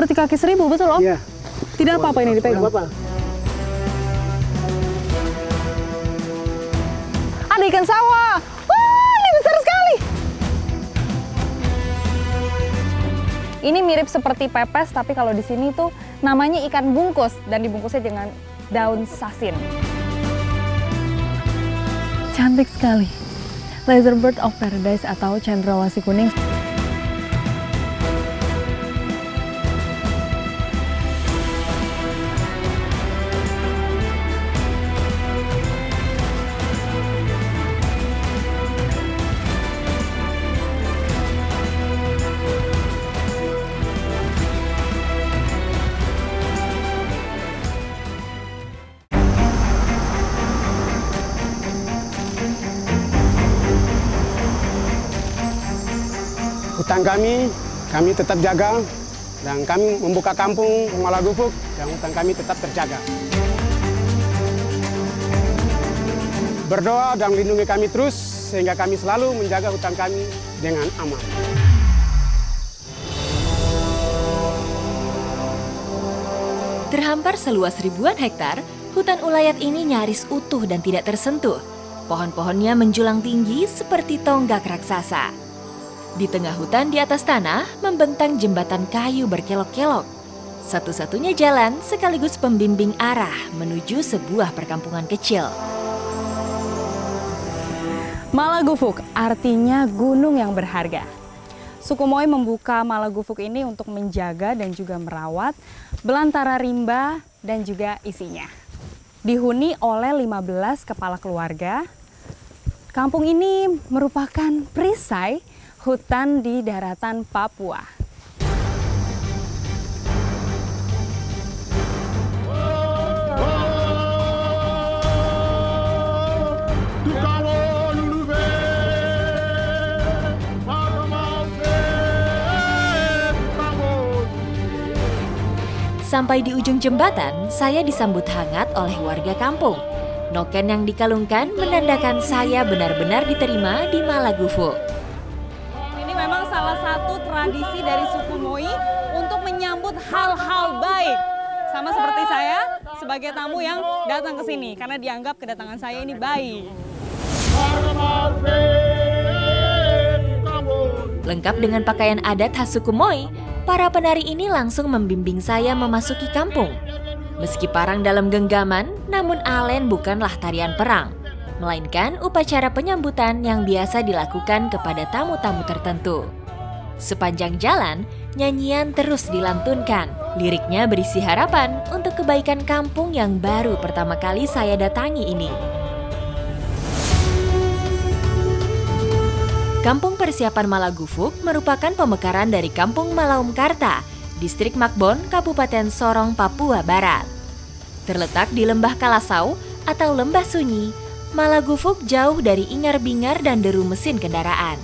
seperti kaki seribu, betul Om? Iya. Tidak apa-apa ini dipegang? Tidak apa-apa. Ada ikan sawah. Wah, ini besar sekali. Ini mirip seperti pepes, tapi kalau di sini tuh namanya ikan bungkus dan dibungkusnya dengan daun sasin. Cantik sekali. Laserbird of Paradise atau cendrawasih kuning. Hutan kami tetap jaga, dan kami membuka kampung Malagufuk dan hutan kami tetap terjaga. Berdoa dan lindungi kami terus sehingga kami selalu menjaga hutan kami dengan aman. Terhampar seluas ribuan hektar, hutan ulayat ini nyaris utuh dan tidak tersentuh. Pohon-pohonnya menjulang tinggi seperti tonggak raksasa. Di tengah hutan di atas tanah membentang jembatan kayu berkelok-kelok. Satu-satunya jalan sekaligus pembimbing arah menuju sebuah perkampungan kecil. Malagufuk artinya gunung yang berharga. Suku Moy membuka Malagufuk ini untuk menjaga dan juga merawat belantara rimba dan juga isinya. Dihuni oleh 15 kepala keluarga. Kampung ini merupakan perisai hutan di daratan Papua. Sampai di ujung jembatan, saya disambut hangat oleh warga kampung. Noken yang dikalungkan menandakan saya benar-benar diterima di Malagufuk. Memang salah satu tradisi dari suku Moy untuk menyambut hal-hal baik. Sama seperti saya sebagai tamu yang datang ke sini karena dianggap kedatangan saya ini baik. Lengkap dengan pakaian adat khas suku Moy, para penari ini langsung membimbing saya memasuki kampung. Meski parang dalam genggaman, namun alen bukanlah tarian perang, melainkan upacara penyambutan yang biasa dilakukan kepada tamu-tamu tertentu. Sepanjang jalan, nyanyian terus dilantunkan. Liriknya berisi harapan untuk kebaikan kampung yang baru pertama kali saya datangi ini. Kampung Persiapan Malagufuk merupakan pemekaran dari Kampung Malaumkarta, Distrik Makbon, Kabupaten Sorong, Papua Barat. Terletak di Lembah Kalasau atau Lembah Sunyi, Malagufuk jauh dari ingar-bingar dan deru mesin kendaraan.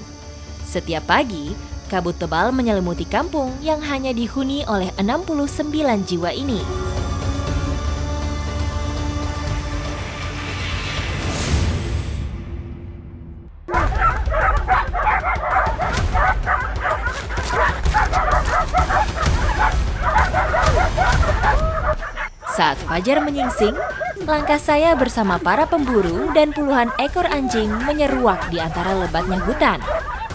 Setiap pagi, kabut tebal menyelimuti kampung yang hanya dihuni oleh 69 jiwa ini. Saat fajar menyingsing, langkah saya bersama para pemburu dan puluhan ekor anjing menyeruak di antara lebatnya hutan.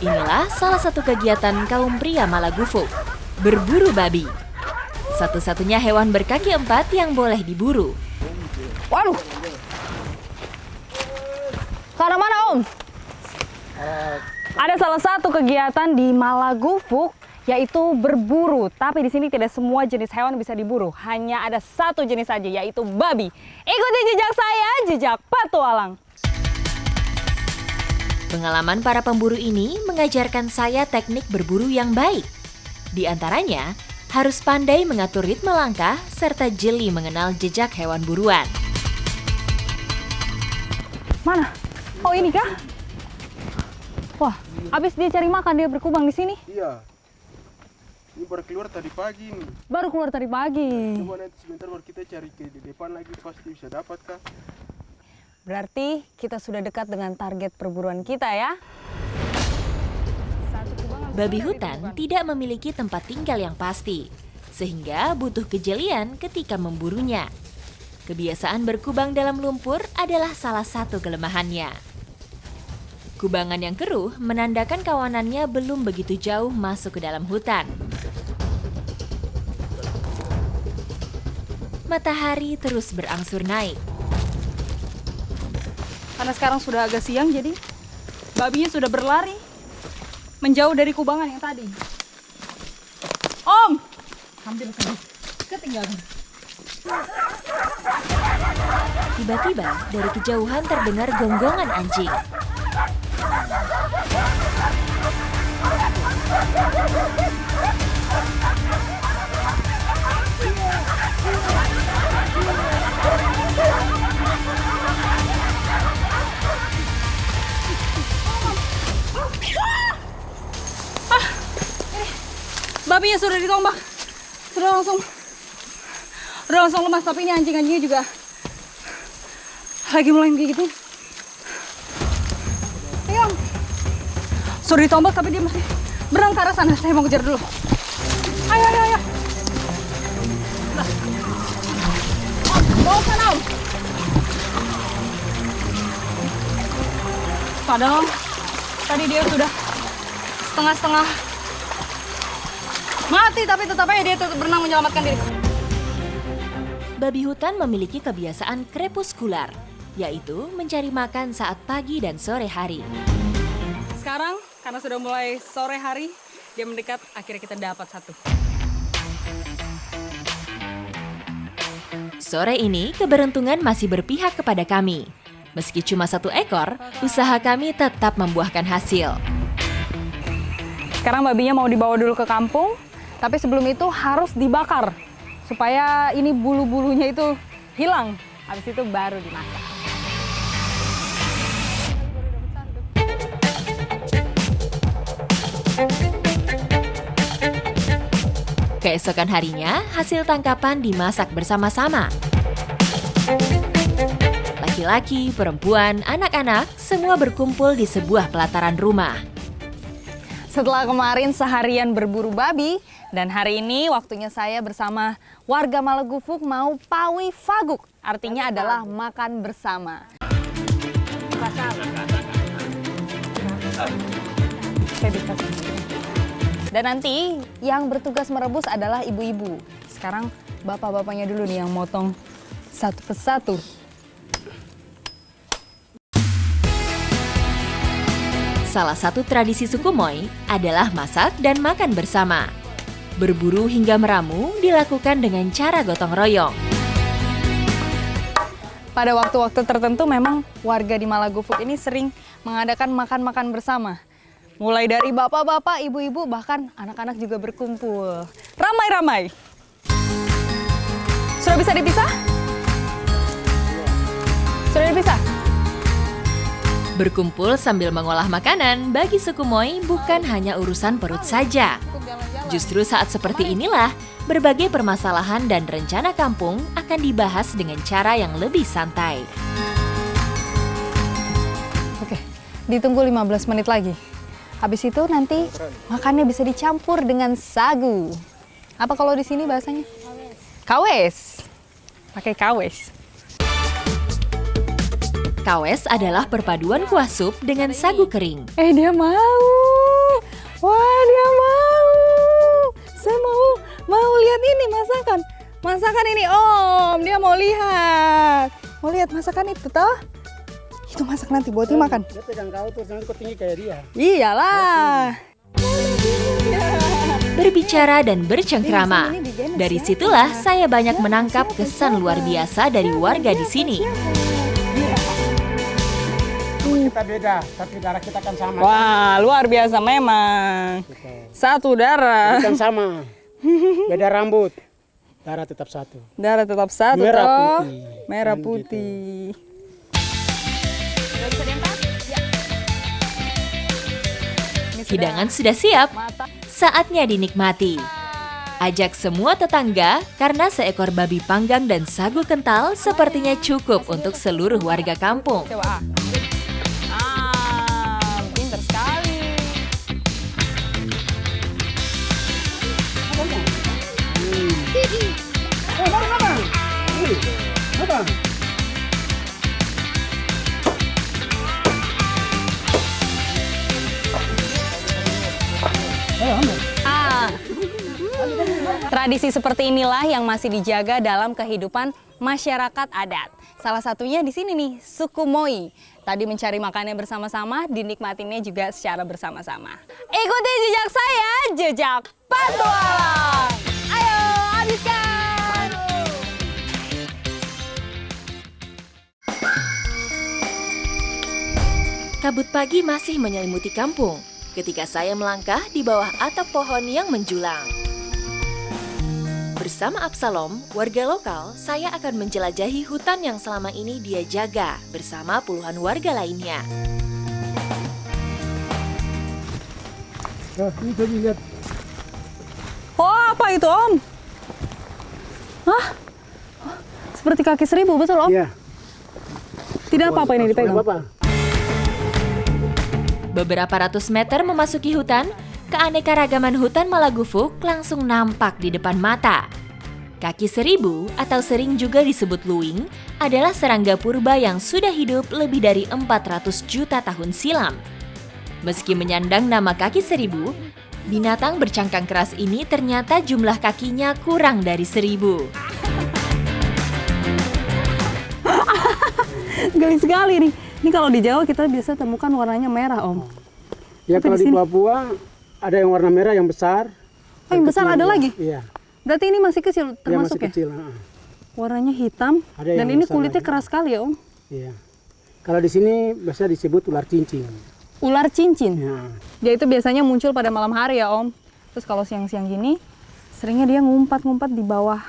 Inilah salah satu kegiatan kaum pria Malagufuk, berburu babi. Satu-satunya hewan berkaki 4 yang boleh diburu. Waduh! Ke arah mana Om? Ada salah satu kegiatan di Malagufuk yaitu berburu. Tapi di sini tidak semua jenis hewan bisa diburu. Hanya ada satu jenis saja, yaitu babi. Ikuti jejak saya, jejak petualang. Pengalaman para pemburu ini mengajarkan saya teknik berburu yang baik. Di antaranya, harus pandai mengatur ritme langkah serta jeli mengenal jejak hewan buruan. Mana? Oh ini kah? Wah, habis dia cari makan, dia berkubang di sini. Iya. Ini baru keluar tadi pagi nih. Baru keluar tadi pagi. Coba nanti sebentar baru kita cari ke di depan lagi, pasti bisa dapat kah? Berarti kita sudah dekat dengan target perburuan kita ya. Babi hutan tidak memiliki tempat tinggal yang pasti. sehingga butuh kejelian ketika memburunya. Kebiasaan berkubang dalam lumpur adalah salah satu kelemahannya. Kubangan yang keruh menandakan kawanannya belum begitu jauh masuk ke dalam hutan. Matahari terus berangsur naik. Karena sekarang sudah agak siang, jadi babinya sudah berlari menjauh dari kubangan yang tadi. Om! Hampir saja ketinggalan. Tiba-tiba dari kejauhan terdengar gonggongan anjing. Babinya sudah ditombak. Sudah langsung lemas, tapi ini anjing-anjingnya juga lagi mulai gigit nih. Ayo. Sudah ditombak tapi dia masih berenang ke arah sana. Saya mau kejar dulu. Ayo. Nah. Om, bawa sana Om. Padahal tadi dia sudah setengah-setengah mati, tapi tetap aja dia tetap berenang menyelamatkan diri. Babi hutan memiliki kebiasaan krepuskular, yaitu mencari makan saat pagi dan sore hari. Sekarang, karena sudah mulai sore hari, dia mendekat, akhirnya kita dapat satu. Sore ini, keberuntungan masih berpihak kepada kami. Meski cuma satu ekor, usaha kami tetap membuahkan hasil. Sekarang babinya mau dibawa dulu ke kampung, tapi sebelum itu harus dibakar supaya ini bulu-bulunya itu hilang. Habis itu baru dimasak. Keesokan harinya, hasil tangkapan dimasak bersama-sama. Laki-laki, perempuan, anak-anak, semua berkumpul di sebuah pelataran rumah. Setelah kemarin seharian berburu babi, dan hari ini waktunya saya bersama warga Malagufuk mau pawi faguk. Artinya adalah makan bersama. Dan nanti yang bertugas merebus adalah ibu-ibu. Sekarang bapak-bapaknya dulu nih yang motong satu persatu. Salah satu tradisi suku Moy adalah masak dan makan bersama. Berburu hingga meramu dilakukan dengan cara gotong royong. Pada waktu-waktu tertentu memang warga di Malagufuk ini sering mengadakan makan-makan bersama. Mulai dari bapak-bapak, ibu-ibu, bahkan anak-anak juga berkumpul. Ramai-ramai. Sudah bisa dipisah? Sudah dipisah? Berkumpul sambil mengolah makanan bagi suku Moy bukan hanya urusan perut saja. Justru saat seperti inilah, berbagai permasalahan dan rencana kampung akan dibahas dengan cara yang lebih santai. Oke, ditunggu 15 menit lagi. Habis itu nanti makannya bisa dicampur dengan sagu. Apa kalau di sini bahasanya? Kawes. Pakai kawes. Kawes adalah perpaduan kuah sup dengan sagu kering. Dia mau. Wah, dia mau. Saya mau lihat ini masakan. Masakan ini, Om. Dia mau lihat. Mau lihat masakan itu toh? Itu masak nanti buat dimakan. Dia pegang kau terus nanti kau tinggi kayak dia. Iyalah. Berbicara dan bercengkrama. Dari situlah saya banyak menangkap kesan luar biasa dari warga di sini. Kita beda, tapi darah kita kan sama. Wah, luar biasa memang. Satu darah. Kan sama. Beda rambut. Darah tetap satu. Darah tetap satu. Merah toh. putih. Merah Kan putih. Hidangan sudah siap. Mata. Saatnya dinikmati. Ajak semua tetangga karena seekor babi panggang dan sagu kental sepertinya cukup untuk seluruh warga kampung. Coba. Pinter sekali. Tradisi seperti inilah yang masih dijaga dalam kehidupan masyarakat adat. Salah satunya di sini nih, suku Moi. Tadi mencari makannya bersama-sama, dinikmatinya juga secara bersama-sama. Ikuti jejak saya, jejak petualang. Ayo, habiskan! Kabut pagi masih menyelimuti kampung ketika saya melangkah di bawah atap pohon yang menjulang. Bersama Absalom, warga lokal, saya akan menjelajahi hutan yang selama ini dia jaga bersama puluhan warga lainnya. Oh, apa itu, Om? Hah? Seperti kaki seribu, betul, Om? Iya. Tidak apa-apa ini dipegang. Apa? Beberapa ratus meter memasuki hutan, keanekaragaman hutan Malagufuk langsung nampak di depan mata. Kaki seribu atau sering juga disebut luwing adalah serangga purba yang sudah hidup lebih dari 400 juta tahun silam. Meski menyandang nama kaki seribu, binatang bercangkang keras ini ternyata jumlah kakinya kurang dari 1000. Geli sekali nih. Ini kalau di Jawa kita biasa temukan warnanya merah, Om. Ya, Tapi kalau di di sini- Papua ada yang warna merah yang besar. Oh, yang besar kecil. ada lagi? Iya. Berarti ini masih kecil Dia termasuk masih ya? kecil. Warnanya hitam Ada dan yang ini besar kulitnya lagi. keras sekali ya, Om. Iya. Kalau di sini biasa disebut ular cincin. Ular cincin. Ya. Dia itu biasanya muncul pada malam hari ya, Om. Terus kalau siang-siang gini, seringnya dia ngumpat-ngumpat di bawah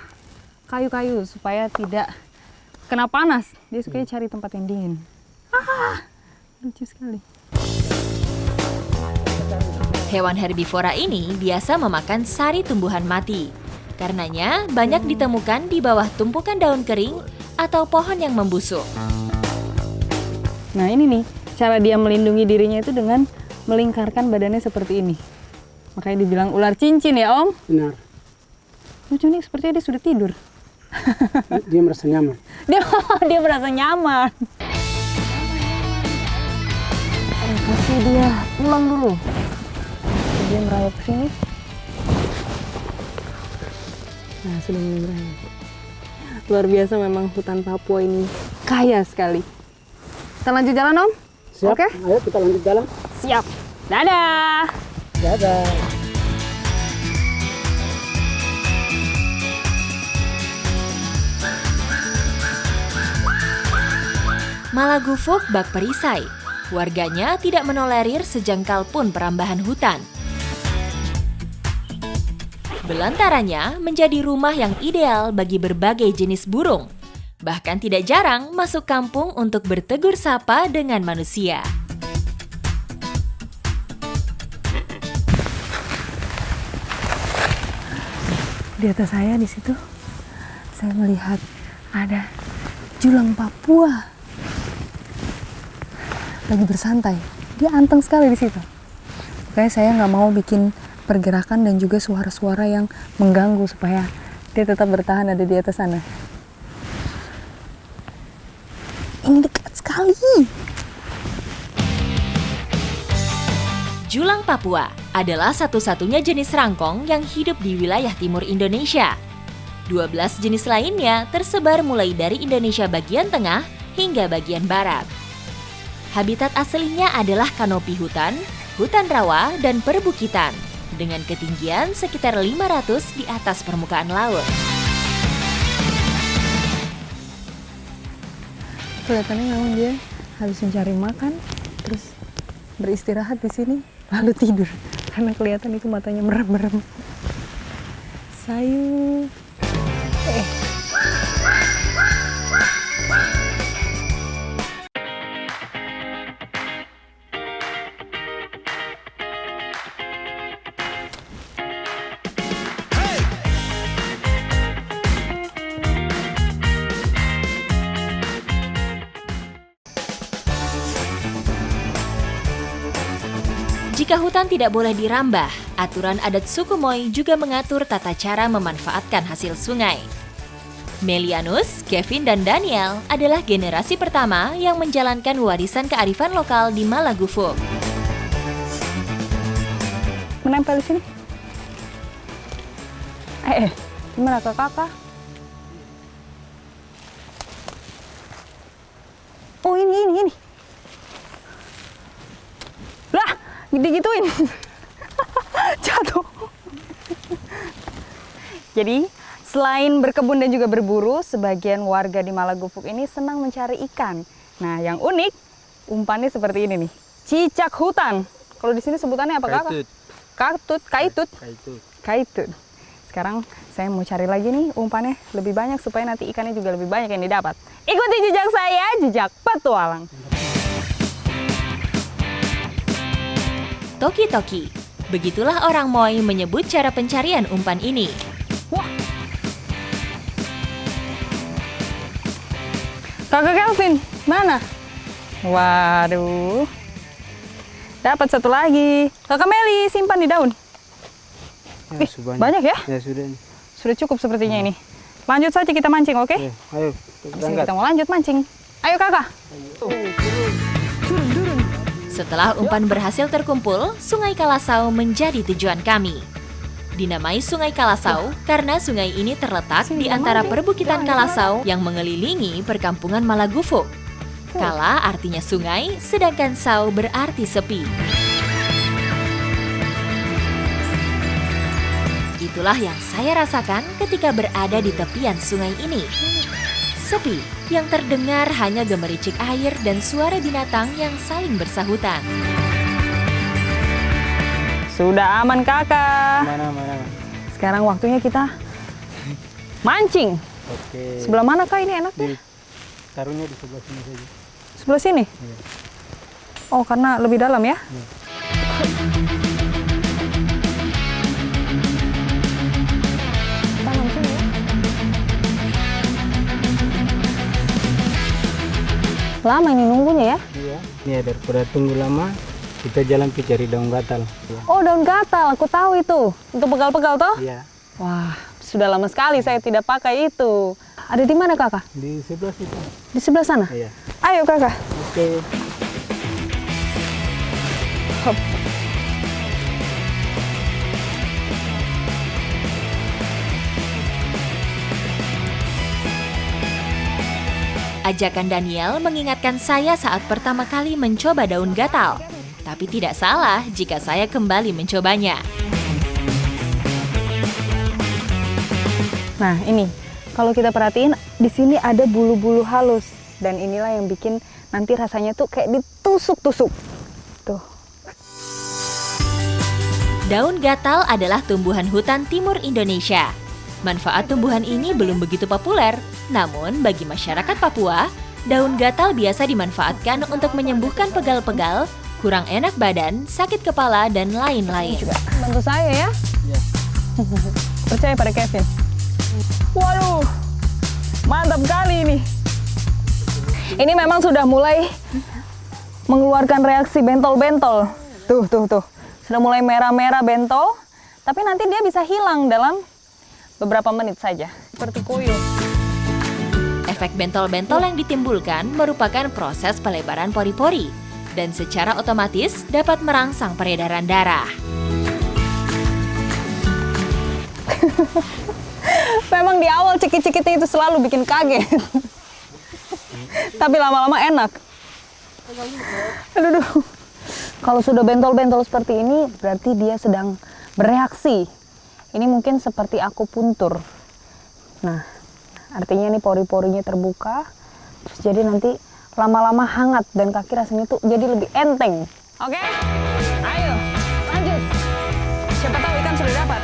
kayu-kayu supaya tidak kena panas. Dia sukanya cari tempat yang dingin. Ah, lucu sekali. Hewan herbivora ini biasa memakan sari tumbuhan mati. Karenanya banyak ditemukan di bawah tumpukan daun kering atau pohon yang membusuk. Nah ini nih, cara dia melindungi dirinya itu dengan melingkarkan badannya seperti ini. Makanya dibilang ular cincin ya, Om. Benar. Lucu nih, sepertinya dia sudah tidur. Dia merasa nyaman. Dia merasa nyaman. Kasih dia pulang dulu. Dia merayap ke sini. Nah, sudah mulai merayap. Luar biasa memang hutan Papua ini kaya sekali. Kita lanjut jalan, Om? Siap? Oke. Ayo kita lanjut jalan. Siap. Dadah. Dadah. Malagufuk bak perisai. Warganya tidak menolerir sejengkal pun perambahan hutan. Belantarannya menjadi rumah yang ideal bagi berbagai jenis burung. Bahkan tidak jarang masuk kampung untuk bertegur sapa dengan manusia. Di atas saya di situ, saya melihat ada julang Papua lagi bersantai. Dia anteng sekali di situ. Makanya saya nggak mau bikin pergerakan dan juga suara-suara yang mengganggu supaya dia tetap bertahan ada di atas sana. Ini dekat sekali. Julang Papua adalah satu-satunya jenis rangkong yang hidup di wilayah timur Indonesia. 12 jenis lainnya tersebar mulai dari Indonesia bagian tengah hingga bagian barat. Habitat aslinya adalah kanopi hutan, hutan rawa, dan perbukitan dengan ketinggian sekitar 500 di atas permukaan laut. Kelihatannya memang dia habis mencari makan, terus beristirahat di sini, lalu tidur. Karena kelihatan itu matanya merem-merem. Sayur. Jika hutan tidak boleh dirambah, aturan adat suku Moi juga mengatur tata cara memanfaatkan hasil sungai. Melianus, Kevin, dan Daniel adalah generasi pertama yang menjalankan warisan kearifan lokal di Malagufuk. Menempel di sini. Gimana kakak? Oh ini. Lah, digituin. Jatuh. Jadi, selain berkebun dan juga berburu, sebagian warga di Malagufuk ini senang mencari ikan. Nah, yang unik, umpannya seperti ini nih. Cicak hutan. Kalau di sini sebutannya apa kakak? Kaitut. Sekarang saya mau cari lagi nih umpannya lebih banyak supaya nanti ikannya juga lebih banyak yang didapat. Ikuti jejak saya, jejak petualang. Toki-toki. Begitulah orang Moi menyebut cara pencarian umpan ini. Wah. Kakak Kelvin, mana? Waduh. Dapat satu lagi. Kakak Meli, simpan di daun. Ya, banyak ya? Ya sudah. Sudah cukup sepertinya ini. Lanjut saja kita mancing, oke? Ya, ayo Di sini kita mau lanjut mancing. Ayo kakak. Setelah umpan berhasil terkumpul, Sungai Kalasau menjadi tujuan kami. Dinamai Sungai Kalasau karena sungai ini terletak di antara perbukitan Kalasau yang mengelilingi perkampungan Malagufuk. Kala artinya sungai, sedangkan sau berarti sepi. Itulah yang saya rasakan ketika berada di tepian sungai ini. Sepi, yang terdengar hanya gemericik air dan suara binatang yang saling bersahutan. Sudah aman kakak. Mana. Sekarang waktunya kita mancing. Oke. Sebelah mana kak ini enaknya? Taruhnya di sebelah sini saja. Sebelah sini? Iya. Oh, karena lebih dalam ya? Iya. Kita mancing ya. Lama ini nunggunya ya? Iya. Ya, daripada tunggu lama, kita jalan ke cari daun gatal. Ya. Oh, daun gatal, aku tahu itu. Untuk pegal-pegal toh? Iya. Wah, sudah lama sekali saya tidak pakai itu. Ada di mana kakak? Di sebelah situ. Di sebelah sana? Iya. Ayo kakak. Oke. Hop. Ajakan Daniel mengingatkan saya saat pertama kali mencoba daun gatal. Tapi tidak salah jika saya kembali mencobanya. Nah, ini. Kalau kita perhatiin, di sini ada bulu-bulu halus. Dan inilah yang bikin nanti rasanya tuh kayak ditusuk-tusuk. Tuh. Daun gatal adalah tumbuhan hutan timur Indonesia. Manfaat tumbuhan ini belum begitu populer, namun bagi masyarakat Papua, daun gatal biasa dimanfaatkan untuk menyembuhkan pegal-pegal, kurang enak badan, sakit kepala, dan lain-lain. Bantu saya ya. Iya. Percaya pada Kevin. Waduh, mantap kali ini. Ini memang sudah mulai mengeluarkan reaksi bentol-bentol. Tuh. Sudah mulai merah-merah bentol, tapi nanti dia bisa hilang dalam beberapa menit saja. Seperti kuyup. Efek bentol-bentol yang ditimbulkan merupakan proses pelebaran pori-pori dan secara otomatis dapat merangsang peredaran darah. Memang di awal cekit-cekitnya itu selalu bikin kaget. Tapi lama-lama enak. Aduh. Kalau sudah bentol-bentol seperti ini, berarti dia sedang bereaksi. Ini mungkin seperti akupuntur. Nah, artinya ini pori-porinya terbuka. Terus jadi nanti lama-lama hangat dan kaki rasanya tuh jadi lebih enteng. Oke? Ayo, lanjut. Siapa tahu ikan sudah dapat.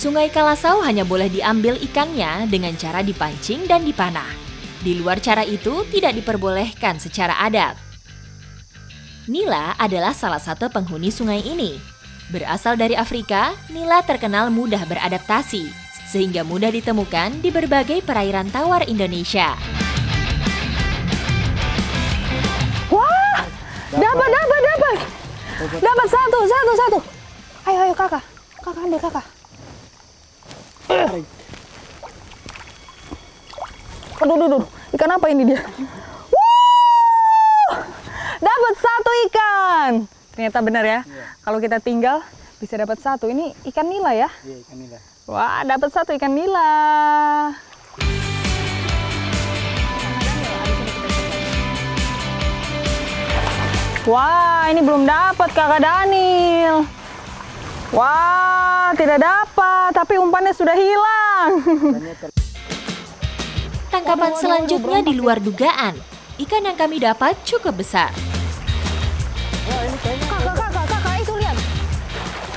Sungai Kalasau hanya boleh diambil ikannya dengan cara dipancing dan dipanah. Di luar cara itu tidak diperbolehkan secara adat. Nila adalah salah satu penghuni sungai ini. Berasal dari Afrika, Nila terkenal mudah beradaptasi, sehingga mudah ditemukan di berbagai perairan tawar Indonesia. Wah, dapat. Dapat satu. Ayo kakak. Kakak ambil kakak. Aduh. Ikan apa ini dia? Dapat satu ikan. Ternyata benar ya. Kalau kita tinggal bisa dapat satu. Ini ikan nila ya? Iya, ikan nila. Wah, dapat satu ikan nila. Wah, ini belum dapat Kakak Daniel. Wah, tidak dapat, tapi umpannya sudah hilang. Tangkapan selanjutnya di luar dugaan. Ikan yang kami dapat cukup besar. Kakak, itu lihat.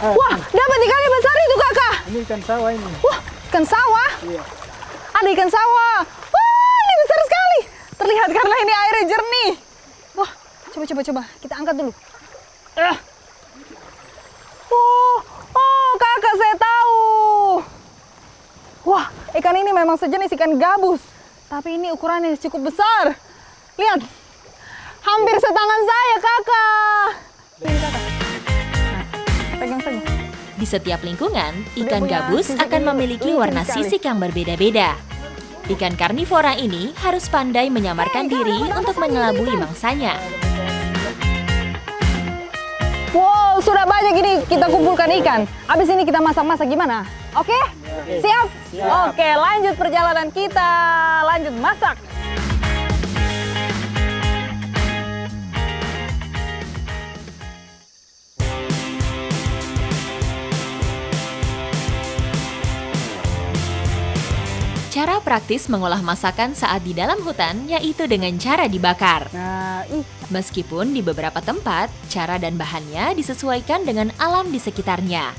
Wah, dapat ikannya besar itu Kakak. Ini ikan sawah ini. Wah, ikan sawah. Iya. Ada ikan sawah. Wah, ini besar sekali. Terlihat karena ini airnya jernih. Wah, coba. Kita angkat dulu. Oh, Kakak, saya tahu. Wah, ikan ini memang sejenis ikan gabus. Tapi ini ukurannya cukup besar. Lihat, hampir setangan saya, Kakak. Ini Kakak. Nah, pegang saja. Di setiap lingkungan, ikan punya gabus sisik akan ini memiliki licin warna sekali. sisik yang berbeda-beda. Ikan karnivora ini harus pandai menyamarkan diri untuk mengelabui mangsanya. Wow, sudah banyak ini kita kumpulkan ikan. Abis ini kita masak-masak gimana? Oke? Siap? Oke, lanjut perjalanan kita. Lanjut masak. Cara praktis mengolah masakan saat di dalam hutan yaitu dengan cara dibakar. Nah, Meskipun di beberapa tempat, cara dan bahannya disesuaikan dengan alam di sekitarnya.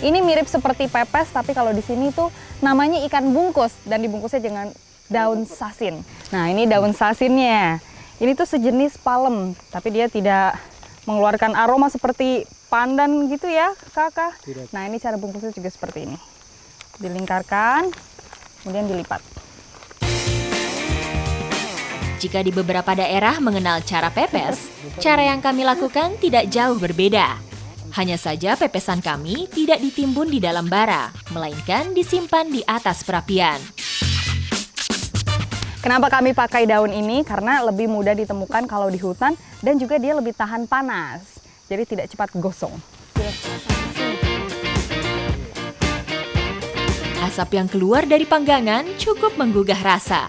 ini mirip seperti pepes, tapi kalau di sini tuh namanya ikan bungkus dan dibungkusnya dengan daun sasin. Nah, ini daun sasinnya. Ini tuh sejenis palem, tapi dia tidak mengeluarkan aroma seperti pandan gitu ya, Kakak. Tidak. Nah, ini cara bungkusnya juga seperti ini. Dilingkarkan, kemudian dilipat. Jika di beberapa daerah mengenal cara pepes, cara yang kami lakukan tidak jauh berbeda. Hanya saja pepesan kami tidak ditimbun di dalam bara, melainkan disimpan di atas perapian. Kenapa kami pakai daun ini? Karena lebih mudah ditemukan kalau di hutan dan juga dia lebih tahan panas. Jadi tidak cepat gosong. Asap yang keluar dari panggangan cukup menggugah rasa.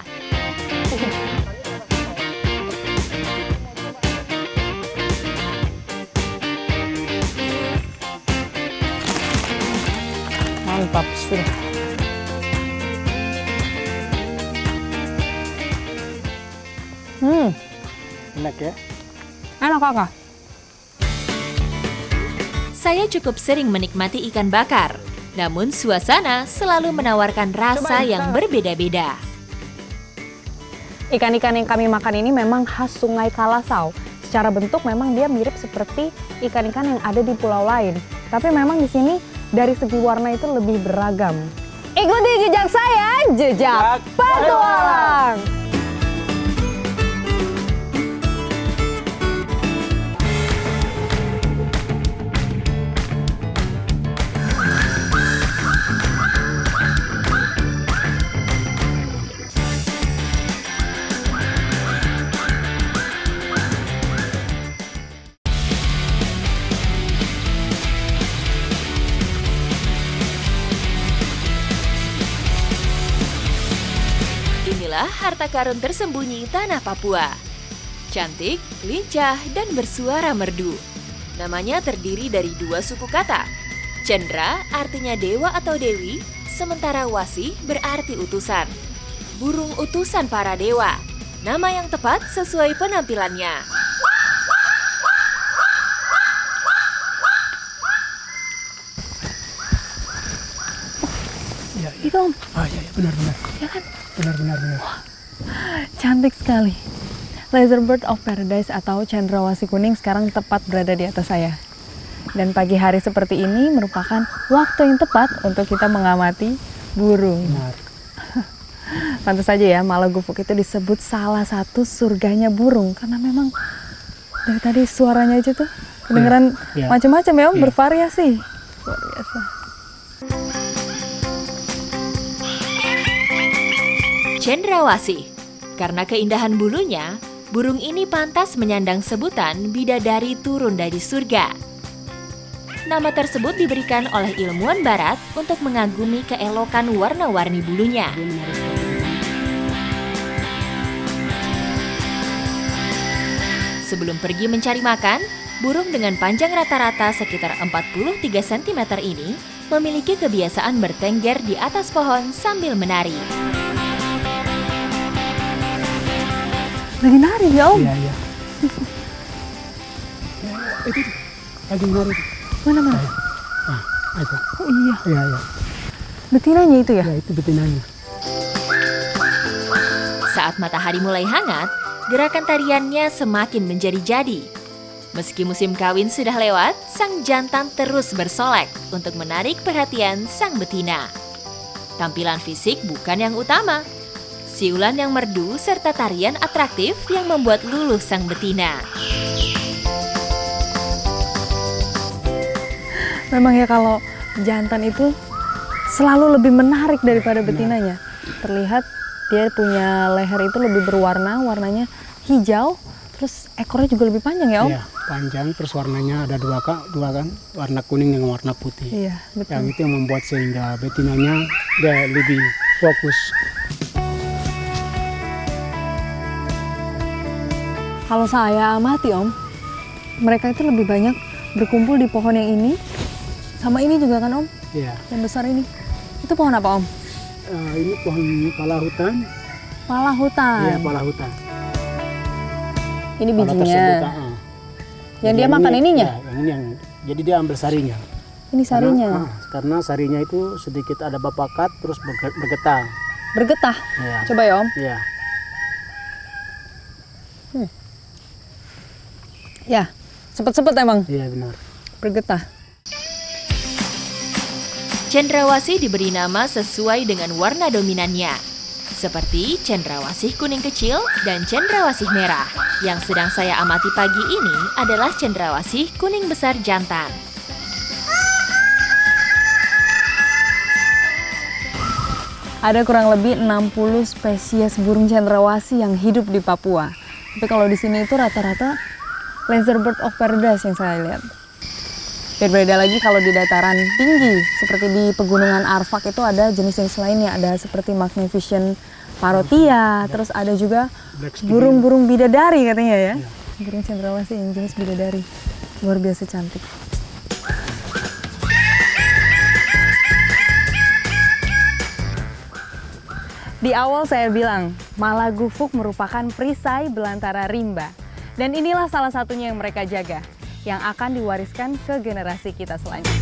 Mantap, sudah. Enak ya? Enak, Kakak. Saya cukup sering menikmati ikan bakar, namun suasana selalu menawarkan rasa yang berbeda-beda. Ikan-ikan yang kami makan ini memang khas Sungai Kalasau. Secara bentuk memang dia mirip seperti ikan-ikan yang ada di pulau lain. Tapi memang di sini dari segi warna itu lebih beragam. Ikuti jejak saya, jejak petualang. Inilah harta karun tersembunyi tanah Papua. Cantik, lincah, dan bersuara merdu. Namanya terdiri dari dua suku kata. Cendra artinya dewa atau dewi, sementara Wasi berarti utusan. Burung utusan para dewa. Nama yang tepat sesuai penampilannya. Itu Om, Ah iya, benar. ya kan? Benar. Cantik sekali. Laserbird of Paradise atau cendrawasih kuning sekarang tepat berada di atas saya. Dan pagi hari seperti ini merupakan waktu yang tepat untuk kita mengamati burung. Benar. Pantas saja ya, Malagufuk itu disebut salah satu surganya burung. Karena memang dari tadi suaranya aja tuh kedengeran Iya. macam-macam ya Om, Iya. bervariasi. Luar biasa. Cendrawasih. Karena keindahan bulunya, burung ini pantas menyandang sebutan bidadari turun dari surga. Nama tersebut diberikan oleh ilmuwan barat untuk mengagumi keelokan warna-warni bulunya. Sebelum pergi mencari makan, burung dengan panjang rata-rata sekitar 43 cm ini memiliki kebiasaan bertengger di atas pohon sambil menari. Lagi nari ya Om? Iya, iya. Itu lagi nari. Mana? Itu. Oh iya, Iya, iya. betinanya itu ya? Ya, itu betinanya. Saat matahari mulai hangat, gerakan tariannya semakin menjadi-jadi. Meski musim kawin sudah lewat, sang jantan terus bersolek untuk menarik perhatian sang betina. Tampilan fisik bukan yang utama. Siulan yang merdu serta tarian atraktif yang membuat luluh sang betina. Memang ya kalau jantan itu selalu lebih menarik daripada betinanya. Terlihat dia punya leher itu lebih berwarna, warnanya hijau, terus ekornya juga lebih panjang ya Om? Iya, panjang, terus warnanya ada dua kan, warna kuning dengan warna putih. Iya, Yang betul. itu yang membuat sehingga betinanya dia lebih fokus. Kalau saya amati Om, mereka itu lebih banyak berkumpul di pohon yang ini, sama ini juga kan Om, Iya. yang besar ini. Itu pohon apa Om? Ini pohon pala hutan. Pala hutan. Iya, pala hutan. Ini Pala bijinya. tersebut, Yang Jadi dia makan ininya? Ya, yang ini jadi dia ambil sarinya. Ini sarinya. Karena sarinya itu sedikit ada bapakat terus bergetah. Bergetah. Iya. Coba ya Om. Iya. Ya, sepet-sepet emang. Iya, benar. Bergetah. Cendrawasih diberi nama sesuai dengan warna dominannya, seperti cendrawasih kuning kecil dan cendrawasih merah. Yang sedang saya amati pagi ini adalah cendrawasih kuning besar jantan. Ada kurang lebih 60 spesies burung cendrawasih yang hidup di Papua. Tapi kalau di sini itu rata-rata lizard bird of paradise yang saya lihat. Berbeda lagi kalau di dataran tinggi, seperti di pegunungan Arfak itu ada jenis-jenis lainnya. Ada seperti Magnificent parotia, terus ada juga burung-burung bidadari katanya ya. Burung cendrawasih yang jenis bidadari. Luar biasa cantik. Di awal saya bilang, Malagufuk merupakan perisai belantara rimba. Dan inilah salah satunya yang mereka jaga, yang akan diwariskan ke generasi kita selanjutnya.